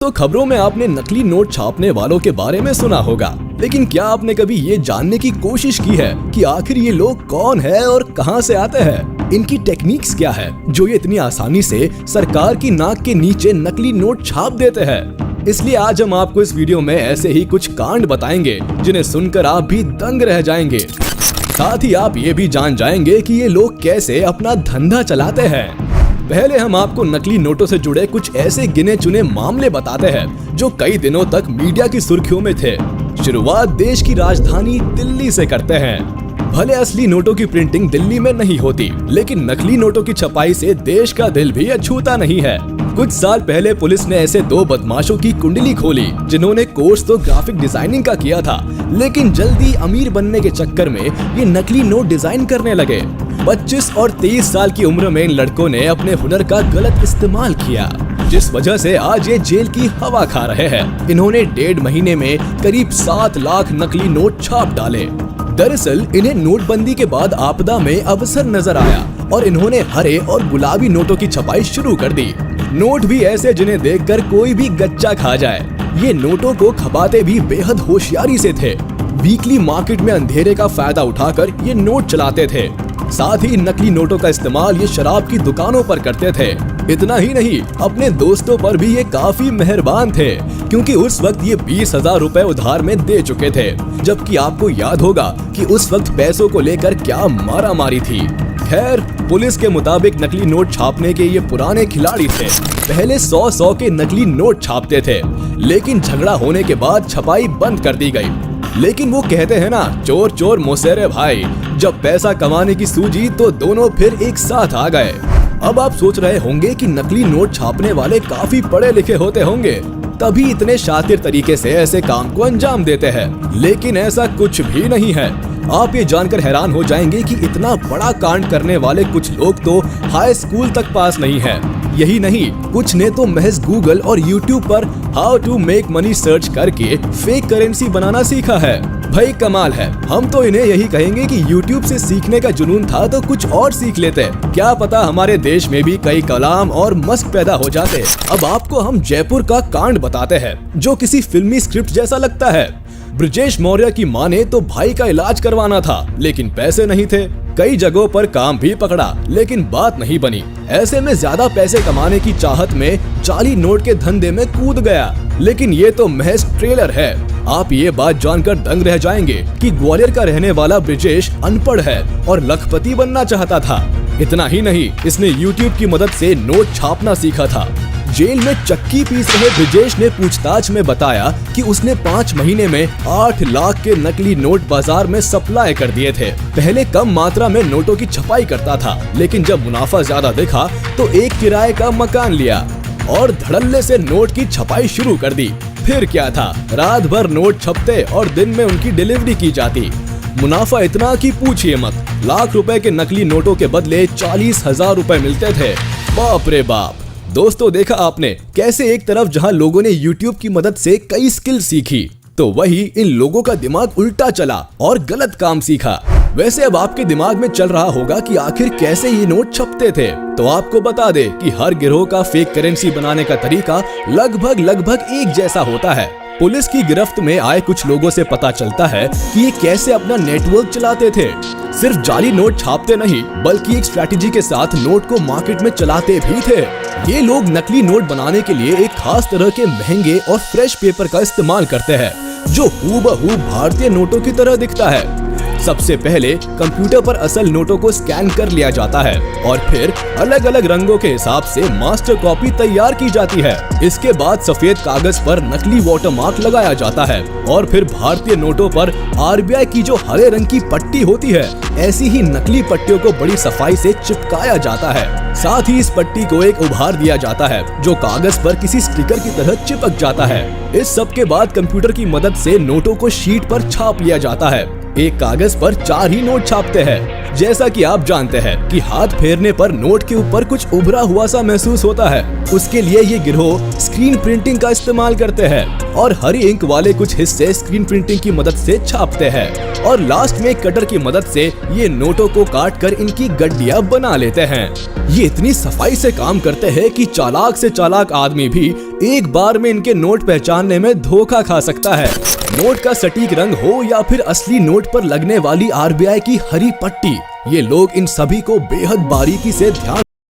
तो खबरों में आपने नकली नोट छापने वालों के बारे में सुना होगा, लेकिन क्या आपने कभी ये जानने की कोशिश की है कि आखिर ये लोग कौन है और कहां से आते हैं? इनकी टेक्निक्स क्या है जो ये इतनी आसानी से सरकार की नाक के नीचे नकली नोट छाप देते हैं? इसलिए आज हम आपको इस वीडियो में ऐसे ही कुछ कांड बताएंगे जिन्हें सुनकर आप भी दंग रह जाएंगे। साथ ही आप ये भी जान जाएंगे कि ये लोग कैसे अपना धंधा चलाते हैं। पहले हम आपको नकली नोटों से जुड़े कुछ ऐसे गिने चुने मामले बताते हैं जो कई दिनों तक मीडिया की सुर्खियों में थे। शुरुआत देश की राजधानी दिल्ली से करते हैं। भले असली नोटों की प्रिंटिंग दिल्ली में नहीं होती, लेकिन नकली नोटों की छपाई से देश का दिल भी अछूता नहीं है। कुछ साल पहले पुलिस ने ऐसे दो बदमाशों की कुंडली खोली जिन्होंने कोर्स तो ग्राफिक डिजाइनिंग का किया था, लेकिन जल्दी अमीर बनने के चक्कर में ये नकली नोट डिजाइन करने लगे। 25 और 23 साल की उम्र में इन लड़कों ने अपने हुनर का गलत इस्तेमाल किया, जिस वजह से आज ये जेल की हवा खा रहे हैं। इन्होंने 1.5 महीने में करीब 7 लाख नकली नोट छाप डाले। दरअसल इन्हें नोटबंदी के बाद आपदा में अवसर नजर आया और इन्होंने हरे और गुलाबी नोटों की छपाई शुरू कर दी। नोट भी ऐसे जिन्हें देखकर कोई भी गच्चा खा जाए। ये नोटों को खपाते भी बेहद होशियारी से थे। वीकली मार्केट में अंधेरे का फायदा उठाकर ये नोट चलाते थे। साथ ही नकली नोटों का इस्तेमाल ये शराब की दुकानों पर करते थे। इतना ही नहीं, अपने दोस्तों पर भी ये काफी मेहरबान थे, क्योंकि उस वक्त ये 20,000 रुपए उधार में दे चुके थे। जबकि आपको याद होगा कि उस वक्त पैसों को लेकर क्या मारामारी थी। खैर, पुलिस के मुताबिक नकली नोट छापने के ये पुराने खिलाड़ी थे। पहले 100 के नकली नोट छापते थे, लेकिन झगड़ा होने के बाद छपाई बंद कर दी गई। लेकिन वो कहते हैं ना, चोर चोर मुसेरे भाई। जब पैसा कमाने की सूझी तो दोनों फिर एक साथ आ गए। अब आप सोच रहे होंगे कि नकली नोट छापने वाले काफी पढ़े लिखे होते होंगे, तभी इतने शातिर तरीके से ऐसे काम को अंजाम देते हैं। लेकिन ऐसा कुछ भी नहीं है। आप ये जानकर हैरान हो जाएंगे कि इतना बड़ा कांड करने वाले कुछ लोग तो हाई स्कूल तक पास नहीं है। यही नहीं, कुछ ने तो महज गूगल और यूट्यूब पर how to make money search करके फेक करेंसी बनाना सीखा है। भाई कमाल है। हम तो इन्हें यही कहेंगे कि यूट्यूब से सीखने का जुनून था तो कुछ और सीख लेते। क्या पता हमारे देश में भी कई कलाम और मस्क पैदा हो जाते। अब आपको हम जयपुर का कांड बताते हैं जो किसी फिल्मी स्क्रिप्ट जैसा लगता है। ब्रजेश मौर्य की मां ने तो भाई का इलाज करवाना था, लेकिन पैसे नहीं थे। कई जगहों पर काम भी पकड़ा, लेकिन बात नहीं बनी। ऐसे में ज्यादा पैसे कमाने की चाहत में जाली नोट के धंधे में कूद गया। लेकिन ये तो महज ट्रेलर है। आप ये बात जानकर दंग रह जाएंगे कि ग्वालियर का रहने वाला ब्रजेश अनपढ़ है और लखपति बनना चाहता था। इतना ही नहीं, इसने यूट्यूब की मदद से नोट छापना सीखा था। जेल में चक्की पीस रहे ब्रजेश ने पूछताछ में बताया कि उसने 5 महीने में 8 लाख के नकली नोट बाजार में सप्लाई कर दिए थे। पहले कम मात्रा में नोटों की छपाई करता था, लेकिन जब मुनाफा ज्यादा दिखा तो एक किराए का मकान लिया और धड़ल्ले से नोट की छपाई शुरू कर दी। फिर क्या था, रात भर नोट छपते और दिन में उनकी डिलीवरी की जाती। मुनाफा इतना कि पूछिए मत। लाख रुपए के नकली नोटों के बदले 40,000 रुपए मिलते थे। बाप रे बाप। दोस्तों, देखा आपने कैसे एक तरफ जहां लोगों ने YouTube की मदद से कई स्किल सीखी, तो वही इन लोगों का दिमाग उल्टा चला और गलत काम सीखा। वैसे अब आपके दिमाग में चल रहा होगा कि आखिर कैसे ये नोट छपते थे। तो आपको बता दे कि हर गिरोह का फेक करेंसी बनाने का तरीका लगभग एक जैसा होता है। पुलिस की गिरफ्त में आए कुछ लोगों से पता चलता है कि ये कैसे अपना नेटवर्क चलाते थे। सिर्फ जाली नोट छापते नहीं, बल्कि एक स्ट्रैटेजी के साथ नोट को मार्केट में चलाते भी थे। ये लोग नकली नोट बनाने के लिए एक खास तरह के महंगे और फ्रेश पेपर का इस्तेमाल करते हैं, जो हूबहू भारतीय नोटों की तरह दिखता है। सबसे पहले कंप्यूटर पर असल नोटों को स्कैन कर लिया जाता है और फिर अलग अलग रंगों के हिसाब से मास्टर कॉपी तैयार की जाती है। इसके बाद सफेद कागज पर नकली वाटरमार्क लगाया जाता है और फिर भारतीय नोटों पर RBI की जो हरे रंग की पट्टी होती है, ऐसी ही नकली पट्टियों को बड़ी सफाई से चिपकाया जाता है। साथ ही इस पट्टी को एक उभार दिया जाता है जो कागज पर किसी स्टिकर की तरह चिपक जाता है। इस सब के बाद कंप्यूटर की मदद से नोटों को शीट पर छाप लिया जाता है। एक कागज पर 4 ही नोट छापते हैं। जैसा कि आप जानते हैं कि हाथ फेरने पर नोट के ऊपर कुछ उभरा हुआ सा महसूस होता है। उसके लिए ये गिरोह स्क्रीन प्रिंटिंग का इस्तेमाल करते हैं और हरी इंक वाले कुछ हिस्से स्क्रीन प्रिंटिंग की मदद से छापते हैं और लास्ट में कटर की मदद से ये नोटों को काट कर इनकी गड्डियां बना लेते हैं। ये इतनी सफाई से काम करते हैं कि चालाक से चालाक आदमी भी एक बार में इनके नोट पहचानने में धोखा खा सकता है। नोट का सटीक रंग हो या फिर असली नोट पर लगने वाली RBI की हरी पट्टी, ये लोग इन सभी को बेहद बारीकी से ध्यान